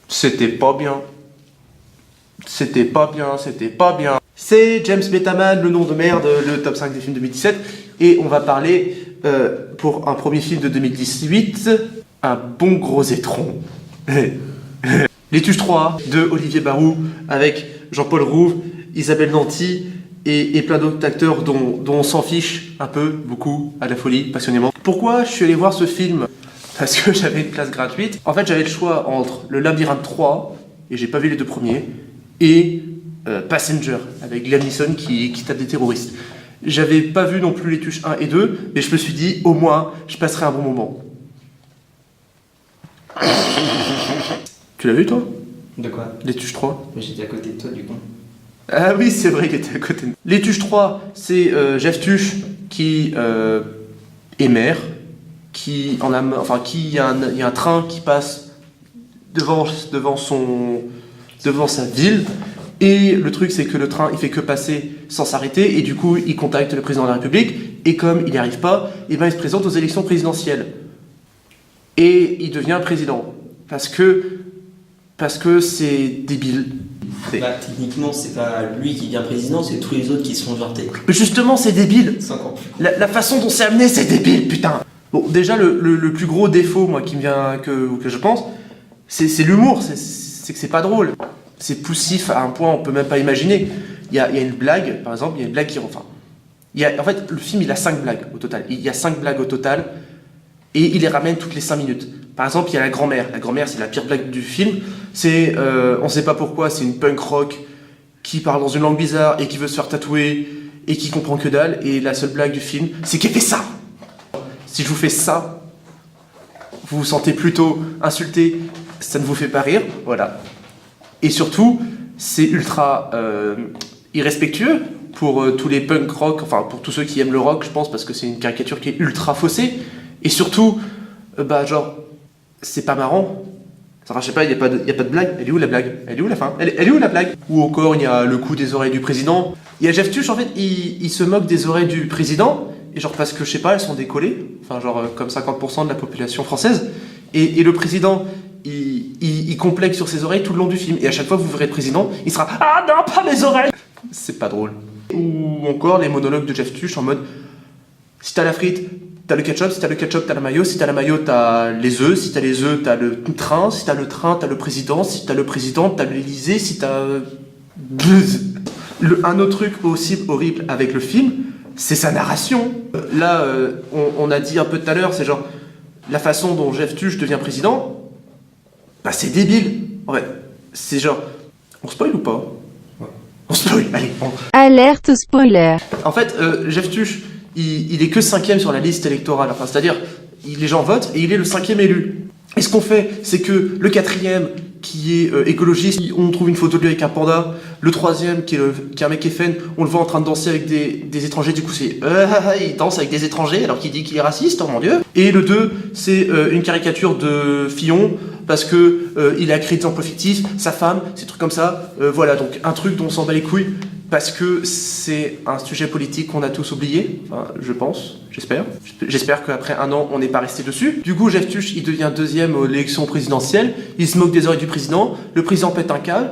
C'était pas bien. C'était pas bien, c'était pas bien. C'est James Betaman, le nom de merde, le top 5 des films 2017. Et on va parler, pour un premier film de 2018, un bon gros étron. Les Tuches 3 de Olivier Barou, avec Jean-Paul Rouve, Isabelle Nanty et plein d'autres acteurs dont on s'en fiche un peu, beaucoup, à la folie, passionnément. Pourquoi je suis allé voir ce film? Parce que j'avais une place gratuite. En fait, j'avais le choix entre Le Labyrinthe 3, et j'ai pas vu les deux premiers, et Passenger, avec Liam Neeson qui tape des terroristes. J'avais pas vu non plus Les Tuches 1 et 2, mais je me suis dit, au moins, je passerai un bon moment. Tu l'as vu, toi? De quoi? Les Tuches 3? Mais j'étais à côté de toi, du coup. Ah oui, c'est vrai, il était à côté de nous. Les Tuches 3, c'est Jeff Tuche qui est maire, qui en a, enfin, il y a un train qui passe devant sa ville, et le truc c'est que le train il fait que passer sans s'arrêter, et du coup il contacte le président de la République, et comme il n'y arrive pas, et ben il se présente aux élections présidentielles. Et il devient président. Parce que c'est débile. Bah, techniquement, c'est pas lui qui devient président, c'est tous les autres qui se font voter. Mais justement, c'est débile. C'est encore plus. La façon dont c'est amené, c'est débile, putain. Bon, déjà, le plus gros défaut, moi, qui me vient, que je pense, c'est l'humour. C'est que c'est pas drôle. C'est poussif à un point on peut même pas imaginer. Il y a une blague, par exemple, il y a une blague qui... Enfin, en fait, le film, il a 5 blagues au total. Il y a 5 blagues au total, et il les ramène toutes les 5 minutes. Par exemple, il y a la grand-mère. La grand-mère, c'est la pire blague du film. C'est, on sait pas pourquoi, c'est une punk rock qui parle dans une langue bizarre et qui veut se faire tatouer et qui comprend que dalle. Et la seule blague du film, c'est qu'elle fait ça. Si je vous fais ça, vous vous sentez plutôt insulté, ça ne vous fait pas rire, voilà. Et surtout, c'est ultra irrespectueux pour tous les punk rock, enfin pour tous ceux qui aiment le rock, je pense, parce que c'est une caricature qui est ultra faussée. Et surtout, genre, c'est pas marrant. Enfin, je sais pas, il y a pas de blague. Elle est où la blague? Elle est où la fin? Elle est où la blague? Ou encore, il y a le coup des oreilles du président. Il y a Jeff Tuche, en fait, il se moque des oreilles du président, et genre parce que, je sais pas, elles sont décollées, enfin genre comme 50% de la population française, et le président, il complexe sur ses oreilles tout le long du film, et à chaque fois que vous verrez le président, il sera « Ah non, pas mes oreilles !» C'est pas drôle. Ou encore les monologues de Jeff Tuche en mode « Si t'as la frite, t'as le ketchup, si t'as le ketchup, t'as la mayo, si t'as la mayo, t'as les œufs, si t'as les œufs, t'as le train, si t'as le train, t'as le président, si t'as le président, t'as l'Élysée, si t'as... » Un autre truc aussi horrible avec le film, c'est sa narration. Là, on a dit un peu tout à l'heure, c'est genre, la façon dont Jeff Tuche devient président, bah c'est débile. En fait, c'est genre, on spoil ou pas? Ouais. On spoil, allez. Alerte spoiler. En fait, Jeff Tuche, il est que 5e sur la liste électorale. Enfin, c'est-à-dire, les gens votent et il est le 5e élu. Et ce qu'on fait, c'est que le 4e, qui est écologiste, on trouve une photo de lui avec un panda. Le 3e, qui est un mec FN, on le voit en train de danser avec des étrangers. Du coup, c'est il danse avec des étrangers alors qu'il dit qu'il est raciste, oh mon dieu. Et le 2, c'est une caricature de Fillon parce que il a créé des emplois fictifs, sa femme, ces trucs comme ça. Voilà, donc un truc dont on s'en bat les couilles. Parce que c'est un sujet politique qu'on a tous oublié, enfin, je pense, j'espère. J'espère qu'après un an, on n'est pas resté dessus. Du coup, Jeff Tuche, il devient 2e aux élections présidentielles, il se moque des oreilles du président, le président pète un câble.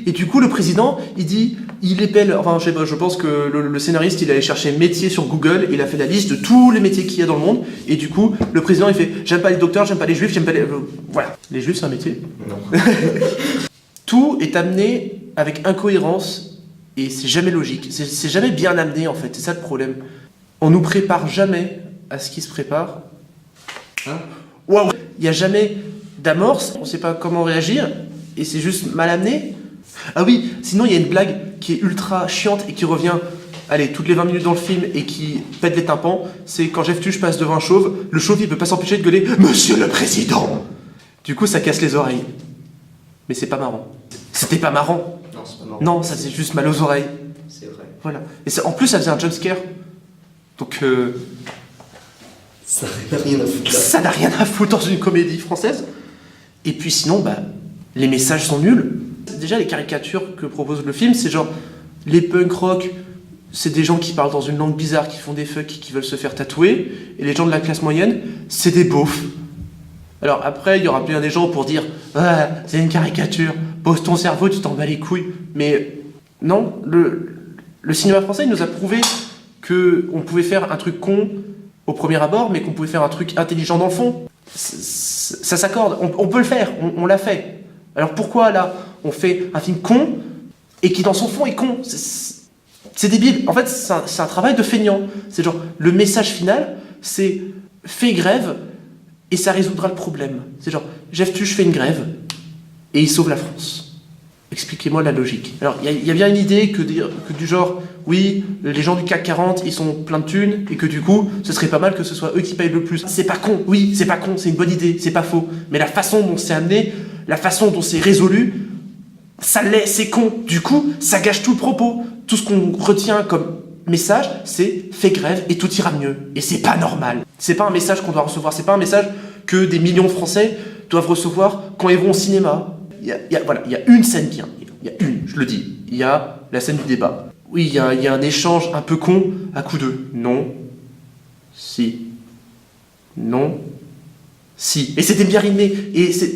Et du coup, le président, il épelle, enfin, je sais pas, je pense que le scénariste, il allait chercher métier sur Google, et il a fait la liste de tous les métiers qu'il y a dans le monde, et du coup, le président, il fait, j'aime pas les docteurs, j'aime pas les juifs, j'aime pas les... Voilà. Les juifs, c'est un métier? Non. Tout est amené avec incohérence et c'est jamais logique. C'est jamais bien amené en fait, c'est ça le problème. On nous prépare jamais à ce qui se prépare. Hein? Waouh! Il n'y a jamais d'amorce, on sait pas comment réagir et c'est juste mal amené. Ah oui, sinon il y a une blague qui est ultra chiante et qui revient, allez, toutes les 20 minutes dans le film et qui pète les tympans. C'est quand Jeff Tuche passe devant un chauve, le chauve il peut pas s'empêcher de gueuler « Monsieur le Président !» Du coup ça casse les oreilles. Mais c'est pas marrant. C'était pas marrant. Non, c'est pas marrant. Non, ça faisait juste mal aux oreilles. C'est vrai. Voilà. Et en plus, ça faisait un jumpscare. Donc, Ça n'a rien à foutre là. ça n'a rien à foutre dans une comédie française. Et puis sinon, bah, les messages sont nuls. Déjà, les caricatures que propose le film, c'est genre, les punk rock, c'est des gens qui parlent dans une langue bizarre, qui font des fucks, qui veulent se faire tatouer. Et les gens de la classe moyenne, c'est des beaufs. Alors après, il y aura bien des gens pour dire « Ah, c'est une caricature, pose ton cerveau, tu t'en bats les couilles ». Mais non, le cinéma français il nous a prouvé qu'on pouvait faire un truc con au premier abord, mais qu'on pouvait faire un truc intelligent dans le fond. Ça s'accorde, on peut le faire, on l'a fait. Alors pourquoi là, on fait un film con et qui dans son fond est con? C'est débile. En fait, c'est un travail de feignant. C'est genre, le message final, c'est fais grève et ça résoudra le problème. C'est genre, Jeff Tuche fait une grève et il sauve la France. Expliquez-moi la logique. Alors, il y a bien une idée que du genre, oui, les gens du CAC 40, ils sont pleins de thunes, et que du coup, ce serait pas mal que ce soit eux qui payent le plus. C'est pas con, oui, c'est pas con, c'est une bonne idée, c'est pas faux. Mais la façon dont c'est amené, la façon dont c'est résolu, ça l'est, c'est con. Du coup, ça gâche tout le propos. Tout ce qu'on retient comme message, c'est fais grève et tout ira mieux. Et c'est pas normal. C'est pas un message qu'on doit recevoir, c'est pas un message que des millions de Français doivent recevoir quand ils vont au cinéma. Il y a une scène bien. Il y a une, je le dis. Il y a la scène du débat. Oui, il y a un échange un peu con à coup de non, si, non, si. Et c'était bien rimé. Et c'est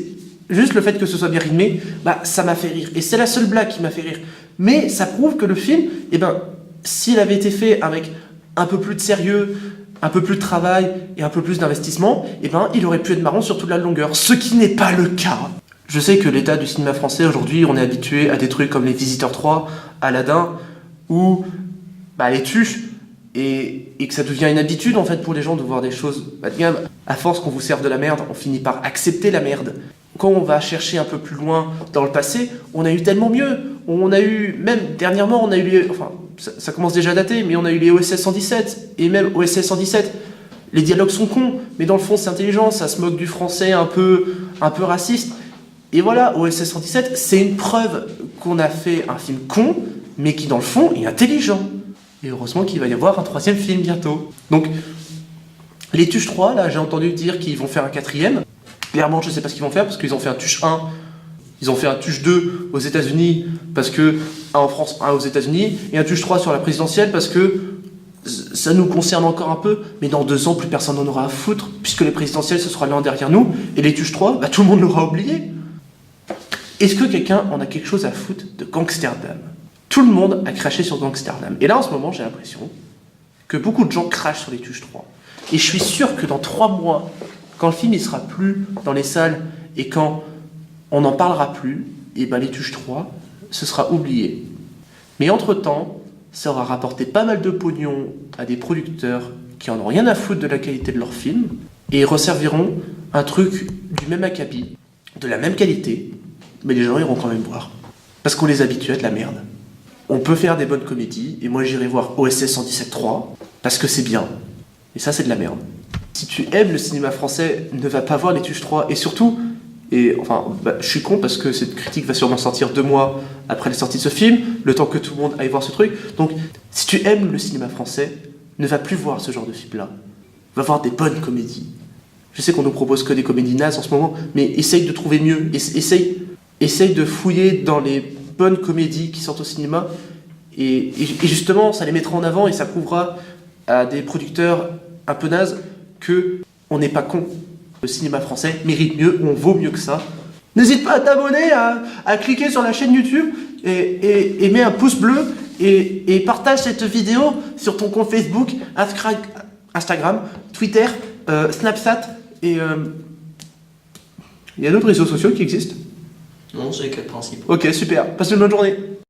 juste le fait que ce soit bien rimé, bah ça m'a fait rire. Et c'est la seule blague qui m'a fait rire. Mais ça prouve que le film, eh ben, s'il avait été fait avec un peu plus de sérieux, un peu plus de travail et un peu plus d'investissement, eh ben, il aurait pu être marrant sur toute la longueur. Ce qui n'est pas le cas. Je sais que l'état du cinéma français aujourd'hui, on est habitué à des trucs comme Les Visiteurs 3, Aladdin, ou les Tuches, et que ça devient une habitude en fait pour les gens de voir des choses bas de gamme. À force qu'on vous serve de la merde, on finit par accepter la merde. Quand on va chercher un peu plus loin dans le passé, on a eu tellement mieux. On a eu, même dernièrement, on a eu ça commence déjà à dater, mais on a eu les OSS 117, et même OSS 117, les dialogues sont cons, mais dans le fond c'est intelligent, ça se moque du français un peu raciste. Et voilà, OSS 117, c'est une preuve qu'on a fait un film con, mais qui dans le fond est intelligent. Et heureusement qu'il va y avoir un 3e film bientôt. Donc, les Tuches 3, là, j'ai entendu dire qu'ils vont faire un 4e. Clairement, je sais pas ce qu'ils vont faire, parce qu'ils ont fait un Tuche 1, ils ont fait un Tuche 2 aux États-Unis, parce que un en France, un aux États-Unis, et un Tuche 3 sur la présidentielle, parce que ça nous concerne encore un peu, mais dans 2 ans, plus personne n'en aura à foutre, puisque les présidentielles, ce sera l'an derrière nous, et les Tuches 3, tout le monde l'aura oublié. Est-ce que quelqu'un en a quelque chose à foutre de Gangsterdam? Tout le monde a craché sur Gangsterdam. Et là, en ce moment, j'ai l'impression que beaucoup de gens crachent sur les Tuches 3. Et je suis sûr que dans 3 mois, quand le film ne sera plus dans les salles et quand on n'en parlera plus, et les Tuches 3, ce sera oublié. Mais entre-temps, ça aura rapporté pas mal de pognon à des producteurs qui en ont rien à foutre de la qualité de leur film et resserviront un truc du même acabit, de la même qualité, mais les gens iront quand même voir. Parce qu'on les habitue à de la merde. On peut faire des bonnes comédies, et moi j'irai voir OSS 117.3, parce que c'est bien. Et ça, c'est de la merde. Si tu aimes le cinéma français, ne va pas voir les Tuches 3. Et surtout, je suis con parce que cette critique va sûrement sortir 2 mois après la sortie de ce film, le temps que tout le monde aille voir ce truc. Donc, si tu aimes le cinéma français, ne va plus voir ce genre de film-là. Va voir des bonnes comédies. Je sais qu'on nous propose que des comédies nazes en ce moment, mais essaye de trouver mieux. Essaye de fouiller dans les bonnes comédies qui sortent au cinéma et justement ça les mettra en avant et ça prouvera à des producteurs un peu nazes que on n'est pas con. Le cinéma français mérite mieux, on vaut mieux que ça. N'hésite pas à t'abonner, à cliquer sur la chaîne YouTube et mets un pouce bleu et partage cette vidéo sur ton compte Facebook, Instagram, Twitter, Snapchat et il y a d'autres réseaux sociaux qui existent. Non, c'est que le principe. Ok, super. Passe une bonne journée.